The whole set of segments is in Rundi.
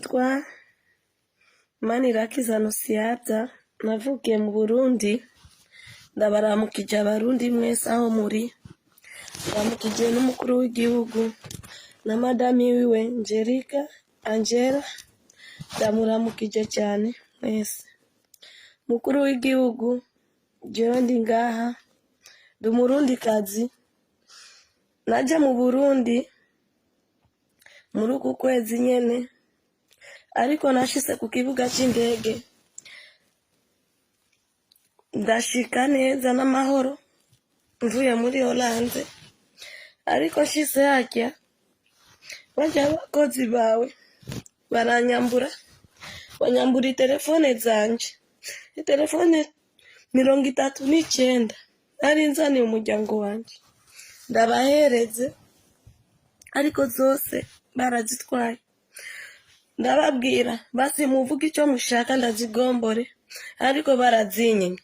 nitwa Manirakiza Nosiata, navukiye mu Burundi. Ndabaramukije abarundi mwese aho muri. Ndaramukije n'umukuru w'igihugu na madami wiwe Angela. Ndamuramukije cyane mwese. Mukuru w'igihugu, jewe ndi ngaha, ndi umurundikazi. Naje mu Burundi muri uku kwezi nyene, ariko nashitse ku kibuga c'indege ndashika neza n'amahoro mvuye muri Hollande. Ariko nshitse harya baje abakozi bawe baranyambura, banyambura itelefone zanje, itelefone 39 nari nzaniye umuryango wanje ndabahereze, ariko zose barazitwaye. Ndababwira basi muvuga icyo mushaka ndazigombore, ariko barazinyenye.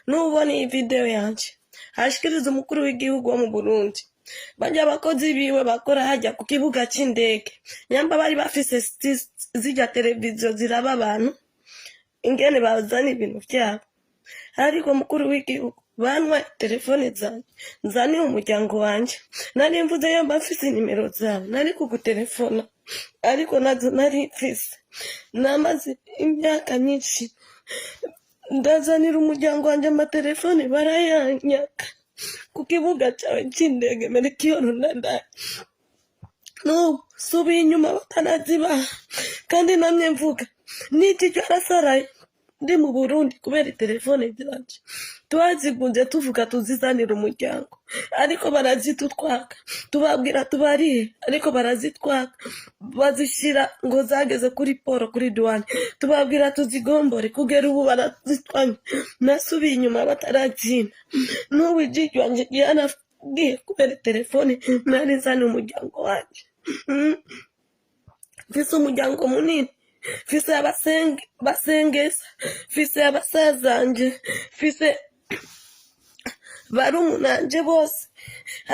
Nubona iyi video yanje hashikiriza umukuru w'igihugu wo mu Burundi, bajya abakozi biwe bakora hajya ku kibuga c'indege, nyamba bari bafise zijya televiziyo ziraba abantu ingene bazana ibintu byabo. Ariko mukuru w'igihugu banwa telefone zanje nzaniye umuryango wanje, nari mvuze yo bafise nimero zabo nari kugutelefona, ariko nazo nari mfise. Namaze imyaka myinshi ndazanira umuryango wanje amatelefone barayanyaka ku kibuga cyawe c'indege Melchior Ndadaye. No subiye inyuma batanazibaha, kandi namye mvuga niki cyarasaraye ndi mu Burundi kubera telefone zanje twaziguze tuvuga tuzizanira umuryango, ariko barazitutwaka. Tubabwira tubariye, ariko barazitwaka bazishira ngo zageze kuri poro kuri douane. Tubabwira tuzigombore, kugera ubu barazitwanya. Nasubiye inyuma batarazina. N'ubu ijiji wanje yanagiye kubera telefone nari nzaniye umuryango wanje. Mfise umuryango munini, mfise basengesa, mfise abasazanje, mfise barumunanje bose,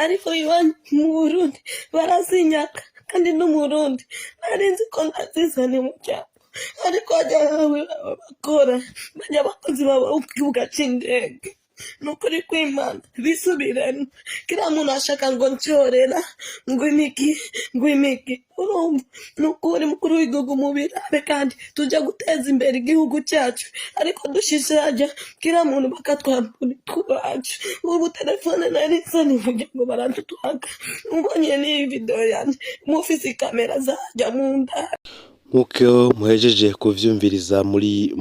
ariko iwanyu mu Burundi barazinyaka, kandi n'umurundi nari nzi ko ndazizaniye umuryango. Ariko hajya hawe bakora bajya abakozi babo ku kibuga c'indege. Nukuri kw'Imana bisubiremo, kila muntu ashaka ngo ncorera ngo imiki urumva. Nukuri mukuru w'igihugu mubirabe, kandi tujya guteza imbere igihugu cyacu, ariko dushishiraja kila muntu bakatwambura kubacu. Ubu telefone nari nzaniye umuryango baradutwaka. Mbonye n'iyi video yanje mufise kamera zajya mu ndaro. Nkuko muhejeje kuvyumviriza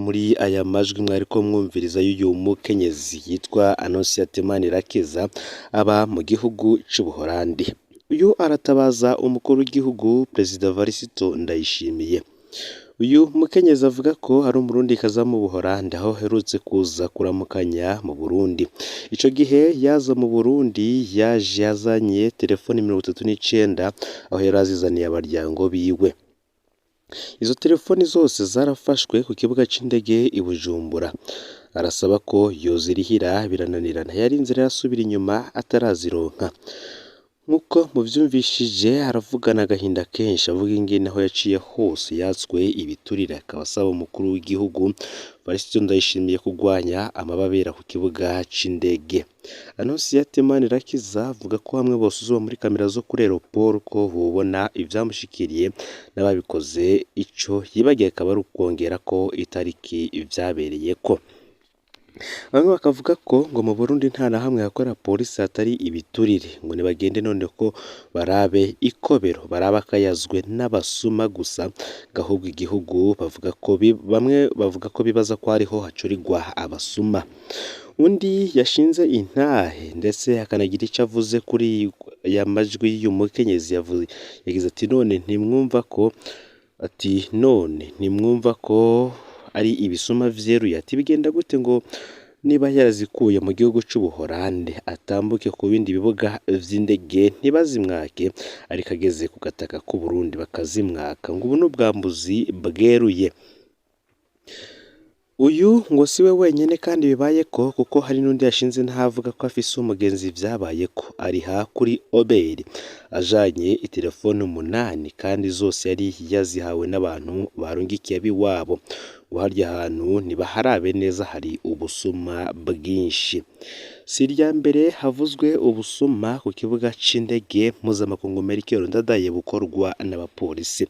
muri aya majwi mwariko mwumviriza y'uyu mukenyezi yitwa Anosiata Manirakiza aba mu gihugu c'Ubuholandi. Uyu aratabaza umukuru w'igihugu Perezida Varisito Ndayishimiye. Uyu mukenyezi avuga ko hari umurundi kaza mu Buholandi aho herutse kuza kuramukanya mu Burundi. Ico gihe yaza mu Burundi yaje yazanye telefone 39 aho yarazizaniye abaryango biwe. Izo telefoni zose zarafashwe ku kibuga c'indege i Bujumbura. Arasaba ko yozirihira birananirana, yari inzira yasubira inyuma atarazironka. Nkuko muvyumvishije aravugana agahinda kenshi, avuga ingene aho yaciye hose yatswe ibiturire. Akaba asaba umukuru w'igihugu Varisito Ndayishimiye kugwanya amababera ku kibuga c'indege. Anosiata Manirakiza avuga ko hamwe bose uzuba muri kamera zo kuri aeroport ko bubona ivyamushikiriye n'ababikoze, ico yibagiye akaba ari ukongera ko itariki vyabereyeko. Bamwe bakavuga ko ngo mu Burundi nta na hamwe hakora polisi hatari ibiturire, ngo nibagende none ko barabe ikobero, baraba akayazwe n'abasuma gusa, gahubwo igihugu bavuga ko bamwe bavuga ko bibaza ko ariho hacurirwa abasuma. Undi yashinze intahe ndetse akanagira icyo avuze kuri ya majwi y'umukenyezi yagize ati none ntimwumva ko ari ibisuma vyeruye. Ati bigenda gute ngo niba yarazikuye mu gihugu c'Ubuholandi atambuke ku bindi bibuga vy'indege ntibazimwake, ariko ageze ku gataka k'u Burundi bakazimwaka, ngo ubu n'ubwambuzi bweruye. Uyu ngo si we wenyine kandi bibaye ko kuko hari n'undi yashinze ntavuga ko afise umugenzi vyabaye ko ariha kuri Oberi ajanye itelefone 8 kandi zose yari yazihawe n'abantu barungikiye abiwabo ngo harya hantu ntibaharabe neza hari ubusuma bwinshi. Si irya mbere havuzwe ubusuma ku kibuga c'indege mpuzamakungu Melchior Ndadaye bukorwa n'abapolisi.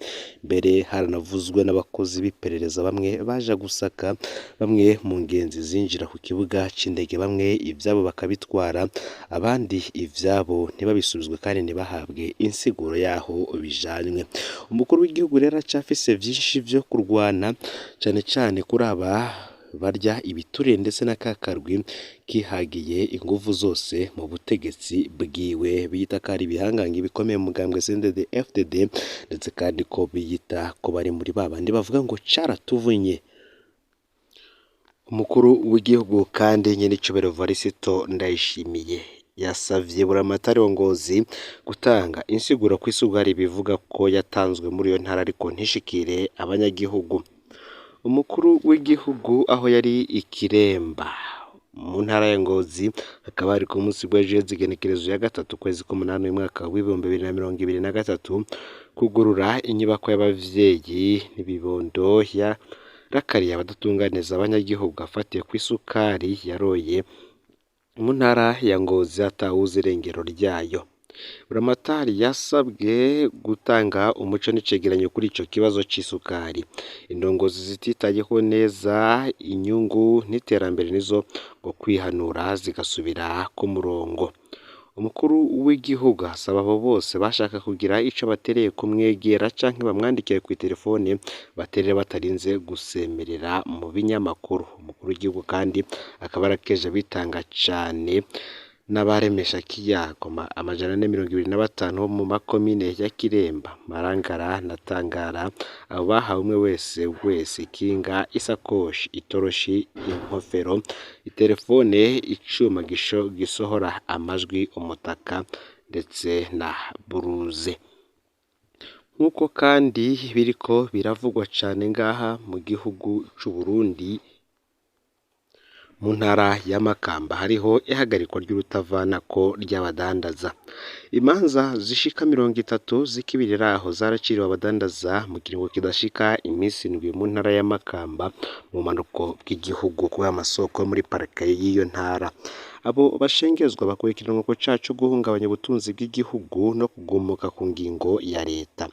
Mbere haranavuzwe n'abakozi b'iperereza bamwe baja gusaka bamwe mu ngenzi zinjira ku kibuga c'indege, bamwe ivyabo bakabitwara abandi ivyabo ntibabisubizwe kandi ntibahabwe insiguro yaho bijanywe. Umukuru w'igihugu rero acafise vyinshi vyo kurwana cane cane kuri aba barya ibiturire ndetse n'akakarwi kihagiye inguvu zose mu butegetsi bwiwe, biyita ko ari ibihangange bikomeye mu mugambwe CNDD-FDD ndetse kandi ko biyita ko bari muri babandi bavuga ngo caratuvunye. Umukuru w'igihugu kandi nyenicubahiro Varisito Ndayishimiye yasavye buramatari wa Ngozi gutanga insiguro ku isugari bivuga ko yatanzwe muri iyo ntara ariko ntishikire abanyagihugu. Umukuru w'igihugu aho yari ikiremba mu ntara ya Ngozi hakaba hari ku munsi w'ejo igenekerezo ya 3 kwezi k'umunani mwaka wa 2023 kugurura inyubako y'abavyeyi n'ibibondo ya rakariye abadatunganiza abanyagihugu afatiye ku isukari yaroye mu ntara ya Ngozi atawuzi irengero ryayo. Buramatari yasabwe gutanga umuco n'icegeranyo kuri ico kibazo c'isukari. Indongozi zititayeho neza inyungu n'iterambere nizo ngo kwihanura zigasubira ku murongo. Umukuru w'igihugu asaba abo bose bashaka kugira ico batereye kumwegera canke bamwandikire ku telefone baterere batarinze gusemerera mu binyamakuru. Umukuru w'igihugu kandi akaba arakeje bitanga cane n'abaremesha kiyago 425 bo mu makomine ya Kiremba, Marangara na Tangara, abo bahawe umwe wese ikinga, isakoshi, itoroshi, inkofero, itelefone, icuma gisohora amajwi, umutaka ndetse na buruze. Nk'uko kandi biriko biravugwa cane ngaha mu gihugu c'u Burundi mu ntara ya Makamba hariho ihagarikwa ry'urutavanako ry'abadandaza. Imanza zishika 30 zikibirira aho zaraciriwe abadandaza mu kiringo kidashika iminsi 7 mu ntara ya Makamba mu manuko bw'igihugu ku amasoko muri parike y'iyo ntara. Abo bashengezwa bakurikiranwa ko cacu guhungabanya ubutunzi bw'igihugu no kugumuka ku ngingo ya leta.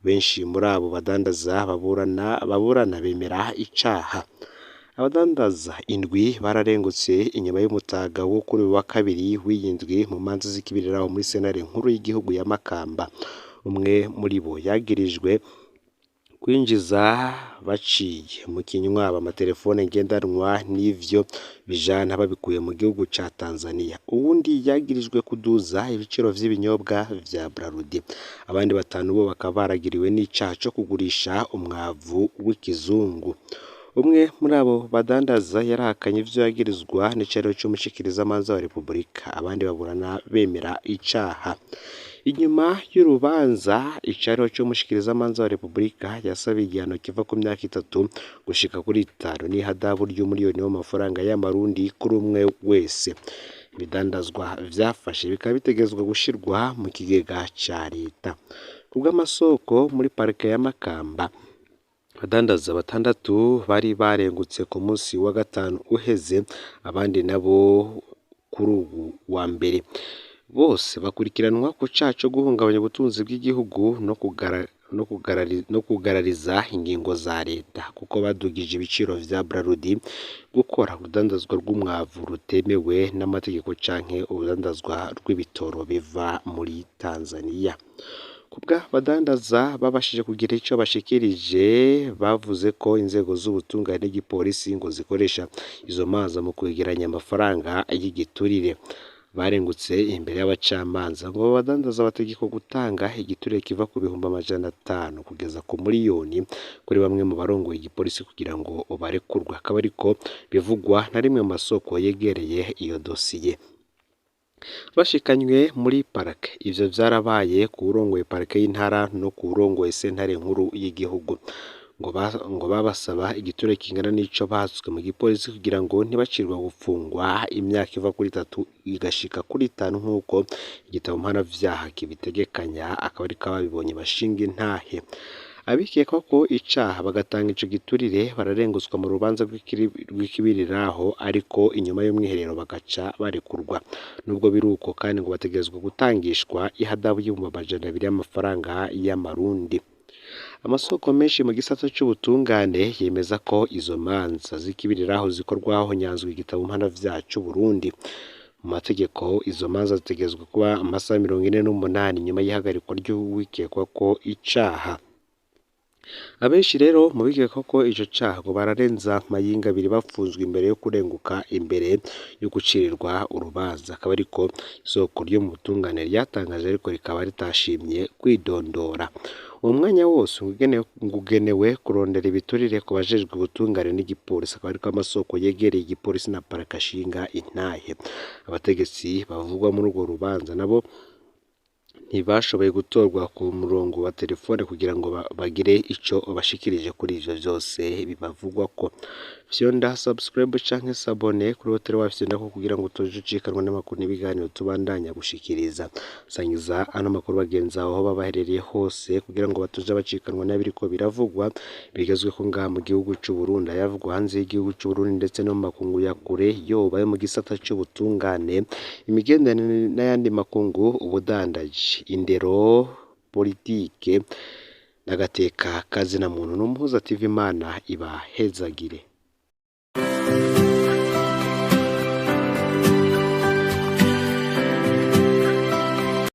Benshi muri abo badandaza baburana bemera icaha. Abadandaza indwi bararengutse inyuma y'umutaga wo kuri wa kabiri w'iyindwi mu manza zikibiriraho muri senare nkuru y'igihugu ya Makamba. Umwe muri bo yagirijwe kwinjiza baciye mu kinywaba amatelefone ngendanwa n'ivyo bijana babikuye mu gihugu ca Tanzania. Uwundi yagirijwe kuduza ibiciro vy'ibinyobwa vya Braludi. Abandi batanu bo bakaba baragiriwe n'icaha co kugurisha umwavu w'ikizungu. Umwe muri abo badandaza yarahakanye ivyo yagirizwa n'icaro c'umushikirizamanza wa Repubulika, abandi baburana bemera icaha. Inyuma y'urubanza icaro c'umushikirizamanza wa Repubulika yasabiye igihano kiva ku myaka 3 gushika kuri 5 n'ihadabu ry'umuliyoni w'amafaranga y'amarundi kuri umwe wese. Ibidandazwa vyafashe bikaba bitegezwa gushirwa mu kigega ca leta. Kubw'amasoko muri parike ya Makamba, abadandaza 6 bari barengutse ku munsi wa 5 uheze, abandi nabo kuri ubu wa mbere. Bose bakurikiranwa ku caco guhungabanya ubutunzi bw'igihugu no kugarariza ingingo za leta kuko badugije ibiciro vya Braludi, gukora urudandazwa rw'umwavu rutemewe n'amategeko canke urudandazwa rw'ibitoro biva muri Tanzania. Kubwa badandaza babashije kugira ico bashikirije, bavuze ko inzego z'ubutungane n'igipolisi ngo zikoresha izo manza mu kwegeranya amafaranga y'igiturire. Barengutse imbere y'abacamanza ngo badandaza bategeko gutanga igiturire kiva ku 500,000 kugeza ku miliyoni kuri bamwe mu barongoye igipolisi kugira ngo barekurwe. Akaba ariko bivugwa na rimwe mu masoko yegereye iyo dosiye. Bashikanywe muri parike, ivyo vyarabaye ku urongoye parike y'intara no ku urongoye sentare nkuru y'igihugu. ngo babasaba igiturire kingana n'ico bahatswe mu gipolisi kugira ngo ntibacirwe gufungwa imyaka iva kuri 3 igashika kuri 5 nk'uko igitabo mpanavyaha kibitegekanya, akaba ariko ababibonye bashinga intahe. Abikekwa ko icaha bagatanga ico giturire bararenguzwa mu rubanza rw'ikibiriraho, ariko inyuma y'umwiherero bagaca barekurwa. Nubwo biruko kandi ngo bategerezwa gutangishwa ihadabu y'ibihumbi 200 y'amafaranga y'amarundi. Amasoko menshi mu gisata c'ubutungane yemeza ko izo manza z'ikibiriraho zikorwaho nyanzwe igitabo mpanavyaha c'u Burundi. Mu mategeko izo manza zitegerezwa kuba amasaha 48 nyuma y'ihagarikwa ry'uwikekwa ko icaha. Abenshi rero mu bikekwa ko ico caha ngo bararenza mayinga abiri bafunzwe imbere yo kurenguka imbere yo gucirirwa urubanza, akaba ariko isoko ryo mu butungane ryatangaje, ariko rikaba ritashimye kwidondora. Uwo mwanya wose ugenewe kurondera ibiturire ku bajejwe ubutungane n'igipolisi, akaba ariko amasoko yegereye igipolisi na paraka ashinga intahe. Abategetsi bavugwa muri urwo rubanza nabo ntibashoboye gutorwa ku murongo wa telefone kugira ngo bagire ico bashikirije kuri ivyo vyose bibavugwa ko. Fyonda subscribe canke sabone kuri hoteli wa Fyonda ko kugira ngo tuje ucikanwa n'amakuru n'ibiganiro tubandanya gushikiriza. Sangiza ano makuru bagenzi aho babaherereye hose kugira ngo batuje bacikanwa n'abiriko biravugwa bigezwe ko ngaha mu gihugu c'u Burundi, ayavugwa hanze y'igihugu c'u Burundi ndetse no mu makungu ya kure yoba yo mu gisata c'ubutungane, imigenderanire n'ayandi makungu, ubudandaji, indero, politike n'agateka kazina muntu. N'umuhuza TV, Imana ibahezagire.